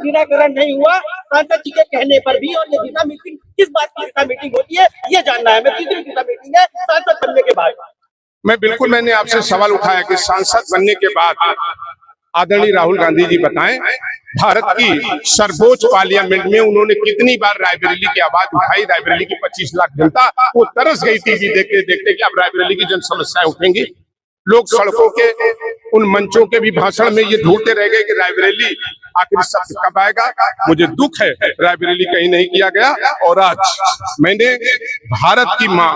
संकीर्णकरण नहीं हुआ सांसद जी के कहने पर भी। और ये दिशा मीटिंग किस बात की दिशा मीटिंग होती है ये जानना है हमें। कितनी दिशा मीटिंग है सांसद बनने के बाद? मैंने आपसे सवाल उठाया कि सांसद बनने के बाद आदरणीय राहुल गांधी जी बताएं, भारत की सर्वोच्च पार्लियामेंट में उन्होंने कितनी बार रायबरेली की आवाज उठाई। रायबरेली की 25 लाख जनता वो तरस गई टीवी देखते देखते कि अब रायबरेली की जन समस्याएं उठेंगी। लोग सड़कों के उन मंचों के भी भाषण में ये ढूंढते रह गए कि रायबरेली आखिर शब्द कब आएगा। मुझे दुख है रायबरेली कहीं नहीं किया गया। और आज मैंने भारत की माँ,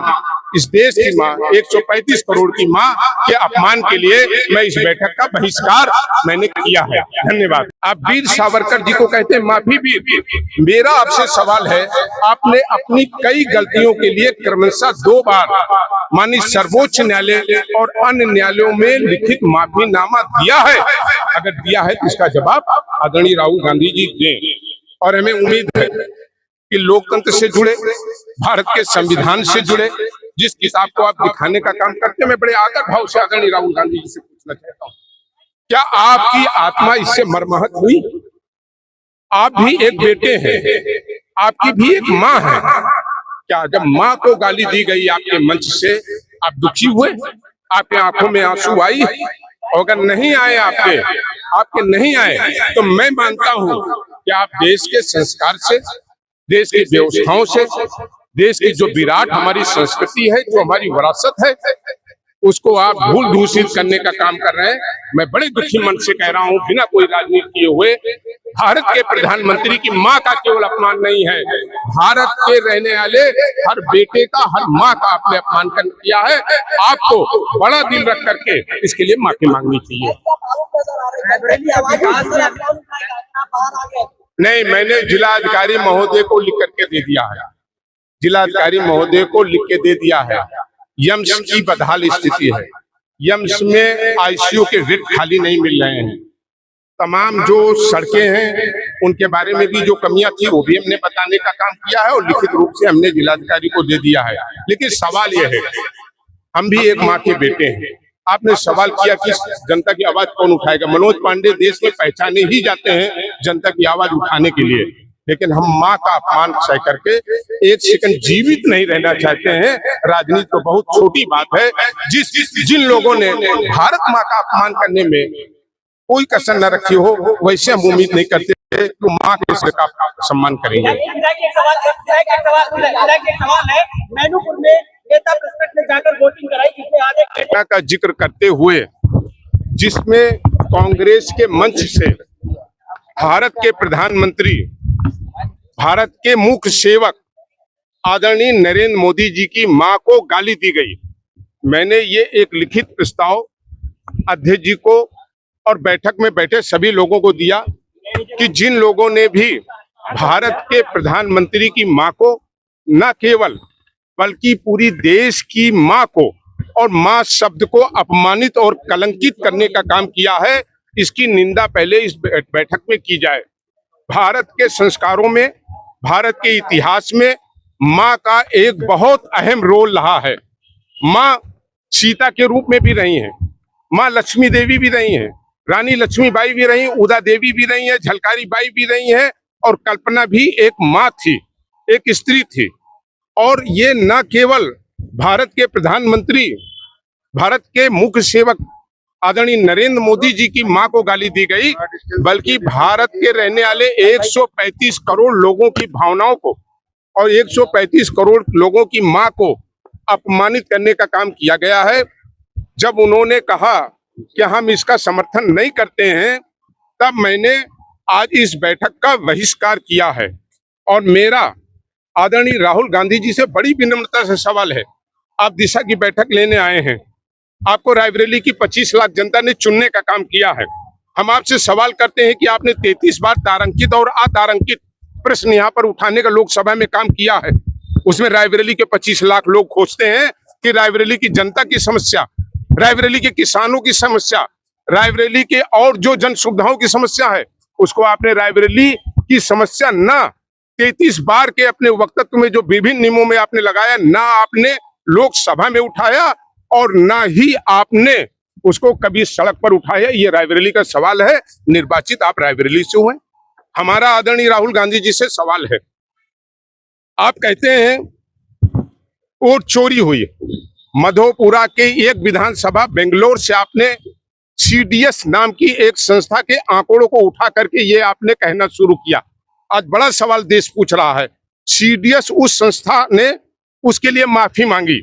इस देश की माँ, 135 करोड़ की माँ के अपमान के लिए मैं इस बैठक का बहिष्कार मैंने किया है। धन्यवाद। आप वीर सावरकर जी को कहते हैं माफी वीर। मेरा आपसे सवाल है, आपने अपनी कई गलतियों के लिए क्रमशः 2 बार माननीय सर्वोच्च न्यायालय और अन्य न्यायालयों में लिखित माफीनामा दिया है। अगर दिया है तो इसका जवाब आदरणीय राहुल गांधी जी दें। और हमें उम्मीद है कि लोकतंत्र से जुड़े, भारत के संविधान से जुड़े जिस किताब को आप दिखाने का काम करते हैं, मैं बड़े आदर भाव से आदरणीय राहुल गांधी जी से पूछना चाहता हूँ, क्या आपकी आत्मा इससे मर्माहत हुई? आप भी एक बेटे हैं, आपकी भी एक माँ है। क्या जब माँ को गाली दी गई आपके मंच से आप दुखी हुए? आपके आंखों में आंसू आई? अगर नहीं आए आपके नहीं आए तो मैं मानता हूं कि आप देश के संस्कार से, देश की व्यवस्थाओं से, देश की जो विराट हमारी संस्कृति है, जो हमारी विरासत है, उसको आप भूल दूषित करने का काम कर रहे हैं। मैं बड़े दुखी मन से कह रहा हूं, बिना कोई राजनीति किए हुए, भारत के प्रधानमंत्री की मां का केवल अपमान नहीं है, भारत के रहने वाले हर बेटे का, हर मां का आपने अपमान किया है। आपको बड़ा दिल रख करके इसके लिए माफी मांगनी चाहिए। नहीं, मैंने जिलाधिकारी महोदय को लिख करके दे दिया है, जिलाधिकारी महोदय को लिख के दे दिया है। यम्स की बदहाल स्थिति है, यम्स में आईसीयू के बेड खाली नहीं मिल रहे हैं। तमाम जो सड़कें हैं उनके बारे में भी जो कमियां थी वो भी हमने बताने का काम किया है और लिखित रूप से हमने जिलाधिकारी को दे दिया है। लेकिन सवाल यह है, हम भी एक माँ के बेटे हैं। आपने सवाल किया कि जनता की आवाज कौन उठाएगा। मनोज पांडे देश में पहचाने ही जाते हैं जनता की आवाज उठाने के लिए, लेकिन हम माँ का अपमान सह करके एक सेकंड जीवित नहीं रहना चाहते हैं। राजनीति तो बहुत छोटी बात है। जिन लोगों ने भारत माँ का अपमान करने में कोई कसर न रखी हो, वैसे हम उम्मीद नहीं करते तो माँ के का सम्मान करेंगे। मैनपुर में नेता प्रेसिडेंट ने जाकर वोटिंग कराई, जिसमें आधे का जिक्र करते हुए, जिसमें कांग्रेस के मंच से भारत के प्रधानमंत्री, भारत के मुख्य सेवक आदरणीय नरेंद्र मोदी जी की मां को गाली दी गई। मैंने ये एक लिखित प्रस्ताव अध्यक्ष जी को और बैठक में बैठे सभी लोगों को दिया कि जिन लोगों ने भी भारत के प्रधानमंत्री की मां को न केवल बल्कि पूरी देश की मां को और मां शब्द को अपमानित और कलंकित करने का काम किया है, इसकी निंदा पहले इस बैठक में की जाए। भारत के संस्कारों में, भारत के इतिहास में माँ का एक बहुत अहम रोल रहा है। माँ सीता के रूप में भी रही हैं, माँ लक्ष्मी देवी भी रही हैं, रानी लक्ष्मीबाई भी रही, उदा देवी भी रही हैं, झलकारी बाई भी रही हैं और कल्पना भी एक माँ थी, एक स्त्री थी। और ये न केवल भारत के प्रधानमंत्री, भारत के मुख्य सेवक आदरणीय नरेंद्र मोदी जी की मां को गाली दी गई, बल्कि भारत के रहने वाले 135 करोड़ लोगों की भावनाओं को और 135 करोड़ लोगों की मां को अपमानित करने का काम किया गया है। जब उन्होंने कहा कि हम इसका समर्थन नहीं करते हैं, तब मैंने आज इस बैठक का बहिष्कार किया है। और मेरा आदरणीय राहुल गांधी जी से बड़ी विनम्रता से सवाल है, आप दिशा की बैठक लेने आए हैं, आपको रायबरेली की 25 लाख जनता ने चुनने का काम किया है। हम आपसे सवाल करते हैं कि आपने 33 बार तारांकित और अतारांकित प्रश्न यहाँ पर उठाने का लोकसभा में काम किया है। उसमें रायबरेली के 25 लाख लोग खोजते हैं कि रायबरेली की जनता की समस्या, रायबरेली के किसानों की समस्या, रायबरेली के और जो जन सुविधाओं की समस्या है, उसको आपने रायबरेली की समस्या न 33 बार के अपने वक्तव्य में जो विभिन्न नियमों में आपने लगाया, ना आपने लोकसभा में उठाया और ना ही आपने उसको कभी सड़क पर उठाया। ये रायबरेली का सवाल है। निर्वाचित आप रायबरेली से हुए, हमारा आदरणीय राहुल गांधी जी से सवाल है, आप कहते हैं वोट चोरी हुई, मधोपुरा के एक विधानसभा बेंगलोर से आपने सीडीएस नाम की एक संस्था के आंकड़ों को उठा करके ये आपने कहना शुरू किया। आज बड़ा सवाल देश पूछ रहा है, सीडीएस उस संस्था ने उसके लिए माफी मांगी,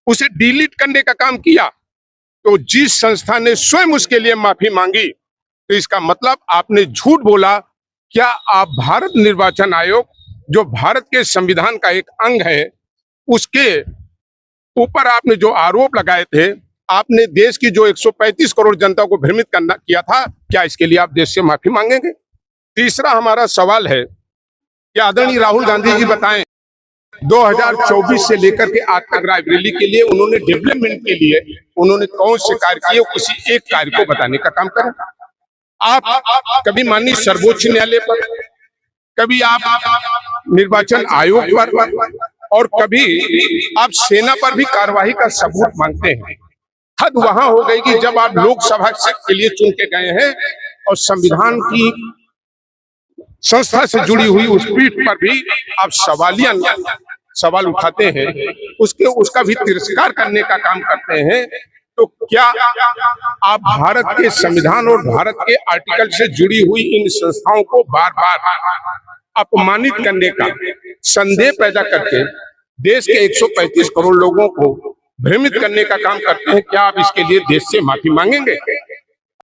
उसे डिलीट करने का काम किया, तो जिस संस्था ने स्वयं उसके लिए माफी मांगी, तो इसका मतलब आपने झूठ बोला। क्या आप भारत निर्वाचन आयोग, जो भारत के संविधान का एक अंग है, उसके ऊपर आपने जो आरोप लगाए थे, आपने देश की जो 135 करोड़ जनता को भ्रमित करना किया था, क्या इसके लिए आप देश से माफी मांगेंगे? तीसरा हमारा सवाल है कि आदरणीय राहुल गांधी जी बताएं, 2024 से लेकर के आज तक रायबरेली के लिए उन्होंने डेवलपमेंट के लिए उन्होंने कौन से कार्य किए, किसी एक कार्य को बताने का काम करें। आप कभी माननीय सर्वोच्च न्यायालय पर, कभी आप निर्वाचन आयोग पर, और कभी आप सेना पर भी कार्रवाई का सबूत मांगते हैं। हद वहां हो गई कि जब आप लोकसभा के लिए चुन के गए हैं और संविधान की संस्था से जुड़ी हुई उस पीठ पर भी आप सवाल उठाते हैं, उसका भी तिरस्कार करने का काम करते हैं। तो क्या आप भारत के संविधान और भारत के आर्टिकल से जुड़ी हुई इन संस्थाओं को बार बार अपमानित करने का संदेह पैदा करके देश के 135 करोड़ लोगों को भ्रमित करने का काम करते हैं? क्या आप इसके लिए देश से माफी मांगेंगे?